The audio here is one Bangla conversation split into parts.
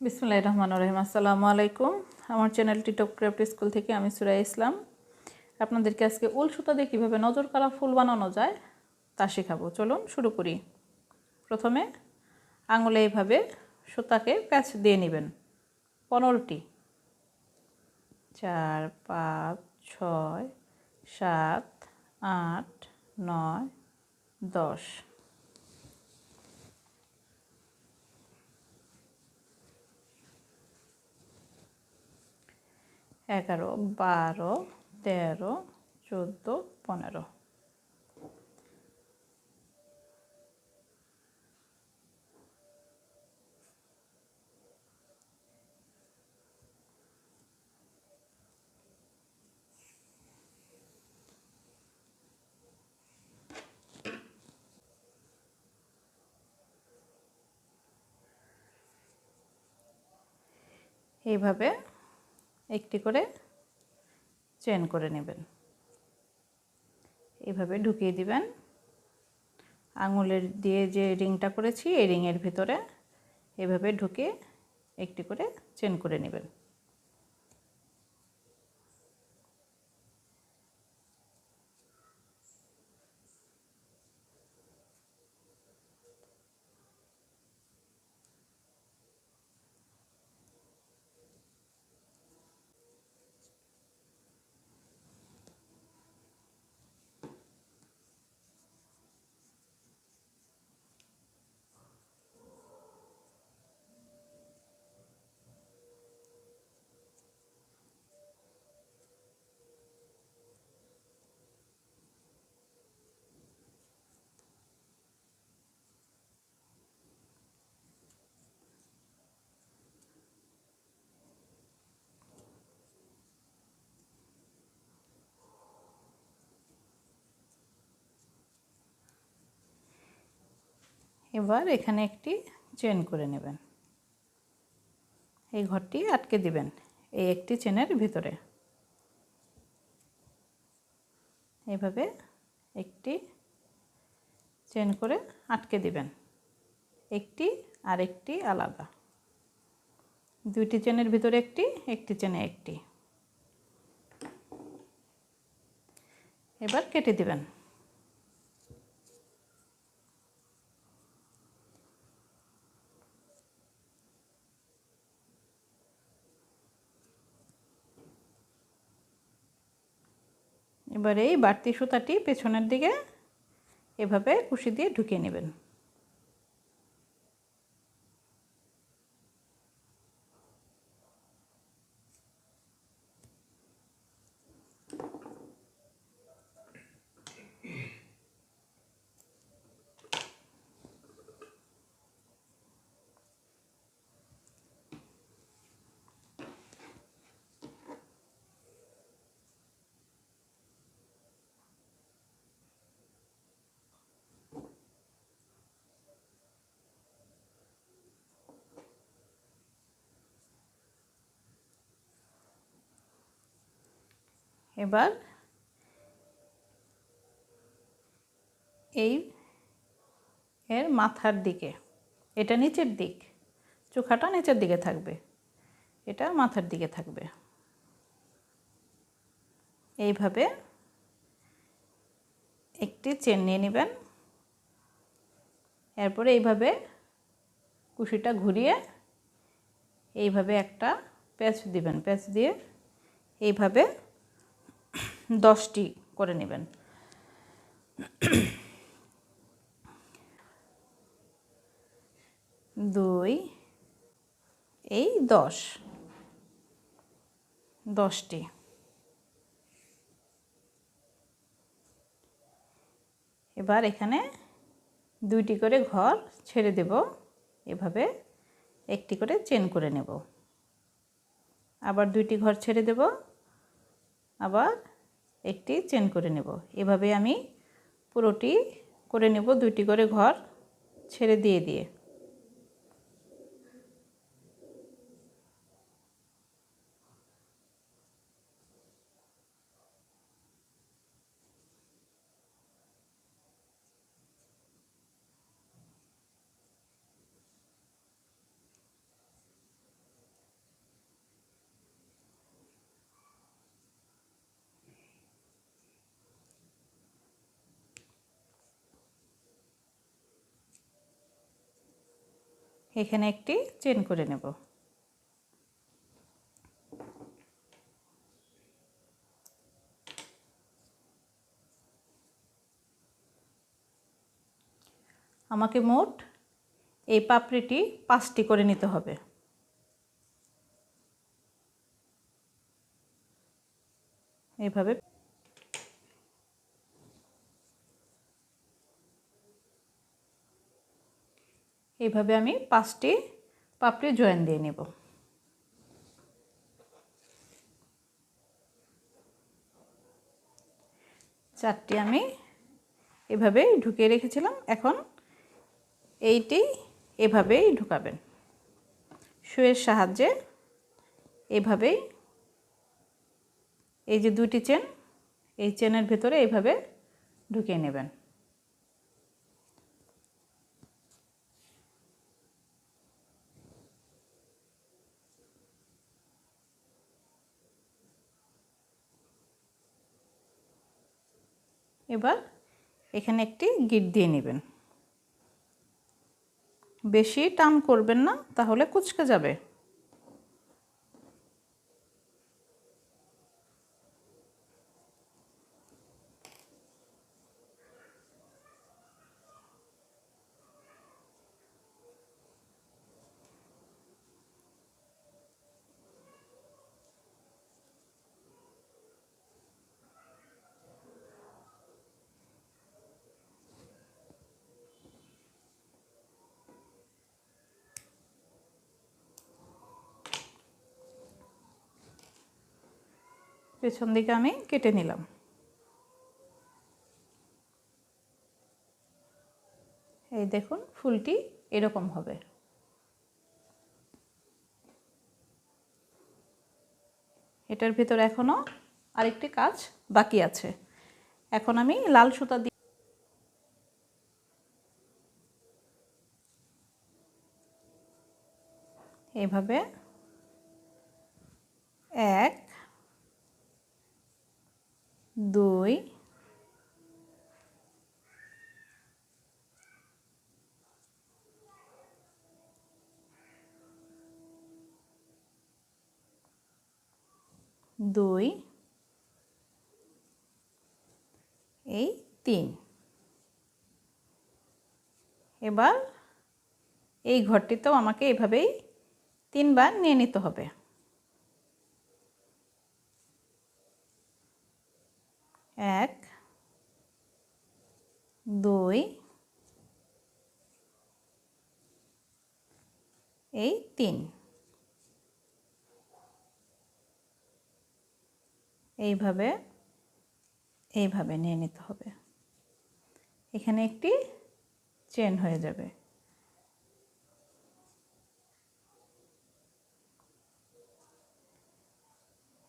বিসমিল্লাহির রহমানির রহিম। আসসালামু আলাইকুম। আমার চ্যানেল টিটপ ক্রাফট স্কুল থেকে আমি সুরাইয়া ইসলাম আপনাদেরকে আজকে উল সুতা দিয়ে কীভাবে নজর করা ফুল বানানো যায় তা শেখাবো। চলুন শুরু করি। প্রথমে আঙুলে এইভাবে সুতাকে প্যাচ দিয়ে নেবেন 15টি। 4 5 6 7 8 9 10 11 12 13 14 15। এইভাবে একটি করে চেন করে নেবেন, এইভাবে ঢুকিয়ে দিবেন আঙুলের দিয়ে যে রিংটা করেছি এই রিংয়ের ভিতরে এইভাবে ঢুকে একটি করে চেন করে নেবেন। এবার এখানে একটি চেন করে নেবেন, এই ঘরটি আটকে দিবেন এই একটি চেনের ভিতরে। এইভাবে একটি চেন করে আটকে দিবেন, একটি আর একটি আলাদা, দুইটি চেনের ভিতরে একটি, একটি চেনে একটি। এবার কেটে দিবেন। এবার এই বাড়তি সুতাটি পেছনের দিকে এভাবে কুশি দিয়ে ঢুকিয়ে নেবেন। এবার এই এর মাথার দিকে, এটা নিচের দিক, চোখাটা নিচের দিকে থাকবে, এটা মাথার দিকে থাকবে। এইভাবে একটি চেন নিয়ে নেবেন, এরপরে এইভাবে কুশিটা ঘুরিয়ে এইভাবে একটা প্যাচ দিবেন, প্যাচ দিয়ে এইভাবে 10টি করে নেবেন। দুই, এই 10টি। এবার এখানে দুইটি করে ঘর ছেড়ে দেব, এভাবে একটি করে চেন করে নেব, আবার দুইটি ঘর ছেড়ে দেব, আবার একটি চেন করে নেব। এভাবে আমি পুরোটি করে নেব, দুইটি করে ঘর ছেড়ে দিয়ে দিয়ে। এখানে একটি চেন করে নেব। আমাকে মোট এই পাপড়িটি 5টি করে নিতে হবে। এইভাবে আমি 5টি পাপড়ি জয়েন দিয়ে নেব। চারটি আমি এভাবে ঢুকিয়ে রেখেছিলাম। এখন এইটি এভাবেই ঢুকাবেন, সুইয়ের সাহায্যে এভাবেই। এই যে দুটি চেন, এই চেনের ভেতরে এইভাবে ঢুকিয়ে নেবেন। এবার এখানে একটি গিঁট দিয়ে নেবেন। বেশি টান করবেন না, তাহলে কুঁচকে যাবে। পেছন দিকে আমি কেটে নিলাম। এই দেখুন, ফুলটি এরকম হবে। এটার ভিতর এখনো আরেকটি কাজ বাকি আছে। এখন আমি লাল সুতা দিয়ে এভাবে 1 2 2 এই 3। এবার এই ঘরটিতেও আমাকে এভাবেই 3 বার নিয়ে নিতে হবে। 1 2 এই 3। এইভাবে নিয়ে নিতে হবে। এখানে একটি চেন হয়ে যাবে।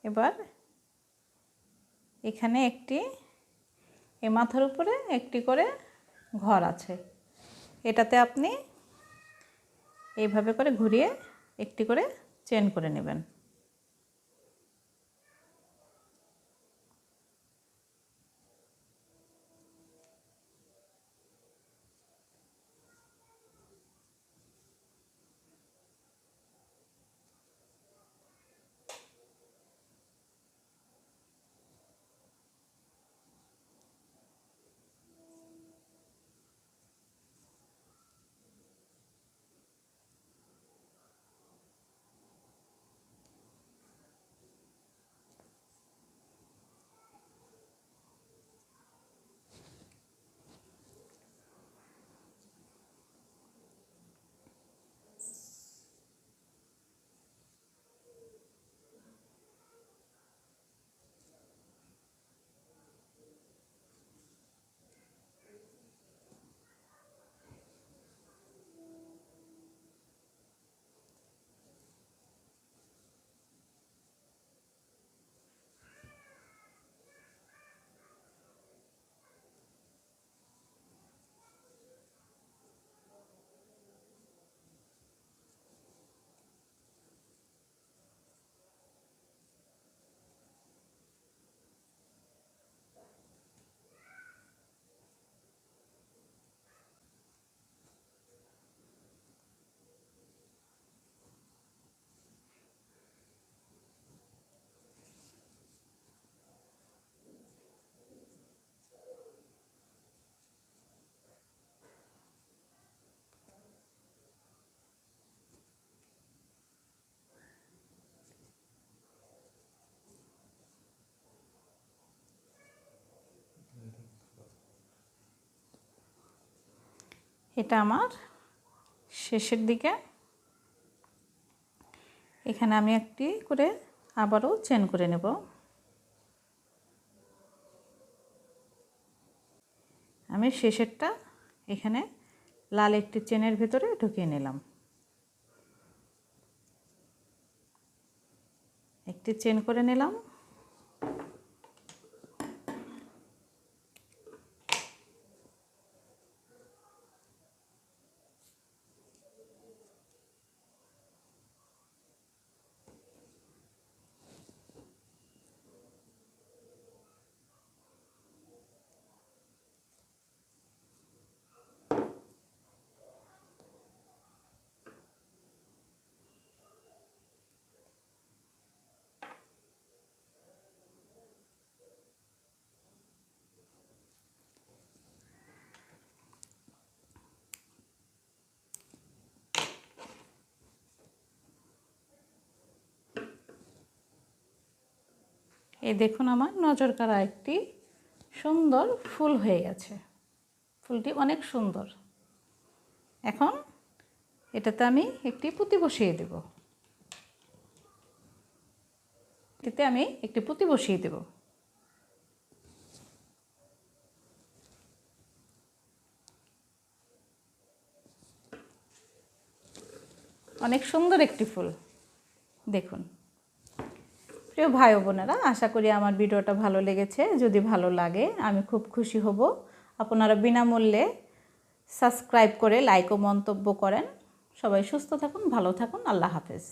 এবার এখানে একটি, এই মাথার উপরে একটি করে ঘর আছে, এটাতে আপনি এইভাবে করে ঘুরিয়ে একটি করে চেন করে নেবেন। এটা আমার শেষের দিকে। এখানে আমি একটি করে আবারও চেন করে নেব। আমি শেষেরটা এখানে লাল একটি চেনের ভিতরে ঢুকিয়ে নিলাম। একটি চেন করে নিলাম। এই দেখুন আমার নজর কাড়া একটি সুন্দর ফুল হয়ে গেছে। ফুলটি অনেক সুন্দর। এখন এটাতে আমি একটি পুঁতি বসিয়ে দেব। এতে আমি একটি পুঁতি বসিয়ে দেব। অনেক সুন্দর একটি ফুল দেখুন। প্রিয় ভাই ও বোনেরা, আশা করি আমার ভিডিওটা ভালো লেগেছে। যদি ভালো লাগে আমি খুব খুশি হব আপনারা বিনামূল্যে সাবস্ক্রাইব করে লাইক ও মন্তব্য করেন। সবাই সুস্থ থাকুন, ভালো থাকুন। আল্লাহ হাফেজ।